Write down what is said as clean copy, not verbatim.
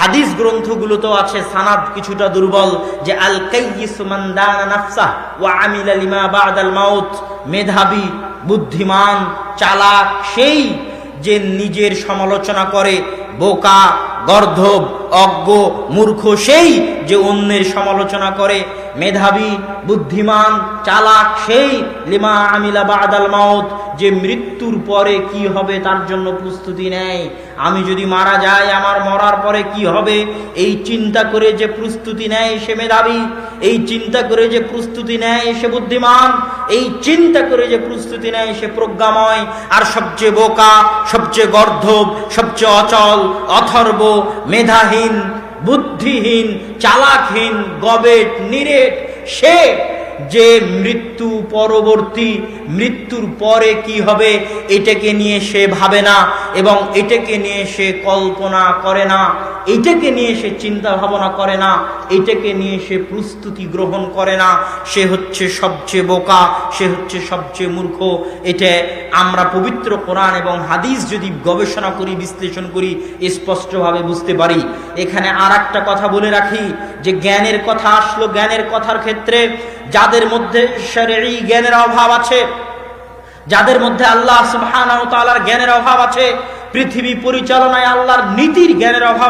হাদিস গ্রন্থগুলোতেও আছে, সানাদ কিছুটা দুর্বল, যে আল কাইয়িস মান দানা নাফসাহ ওয়া আমিলা লিমা বা'দাল মাউত, মেধাবী, বুদ্ধিমান, চালাক সেই যে নিজের সমালোচনা করে, বোকা, গর্ধব, অজ্ঞ, মূর্খ সেই যে অন্যের সমালোচনা করে, মেধাবী, বুদ্ধিমান, চালাক সেই লিমা আমিলা বা'দাল মাউত, যে মৃত্যুর পরে কি হবে তার জন্য প্রস্তুতি নেয়। আমি যদি মারা যাই, আমার মরার পরে কি হবে এই চিন্তা করে যে প্রস্তুতি নেয় সে মেধাবী, এই চিন্তা করে যে প্রস্তুতি নেয় সে বুদ্ধিমান, এই চিন্তা করে যে প্রস্তুতি নেয় সে প্রজ্ঞাময়। আর সবচেয়ে বোকা, সবচেয়ে গর্ধব, সবচেয়ে অচল, অথর্ব, মেধাহীন, বুদ্ধিহীন, চালাকহীন, গবেট, নিরেট সে যে মৃত্যু পরবর্তী, মৃত্যুর পরে কি হবে এটাকে নিয়ে সে ভাবে না, এবং এটাকে নিয়ে সে কল্পনা করে না, এটাকে নিয়ে সে চিন্তা ভাবনা করে না, এটাকে নিয়ে সে প্রস্তুতি গ্রহণ করে না। সে হচ্ছে সবচেয়ে বোকা, সে হচ্ছে সবচেয়ে মূর্খ। এটা আমরা পবিত্র কোরআন এবং হাদিস যদি গবেষণা করি, বিশ্লেষণ করি, স্পষ্টভাবে বুঝতে পারি। এখানে আর একটা কথা বলে রাখি, যে জ্ঞানের কথা আসলো, জ্ঞানের কথার ক্ষেত্রে যাদের মধ্যে শরঈ জ্ঞানের অভাব আছে, যাদের মধ্যে আল্লাহ সুবহানাহু ওয়া তাআলার জ্ঞানের অভাব আছে, পৃথিবী পরিচালনায় আল্লাহর নীতির জ্ঞানের অভাব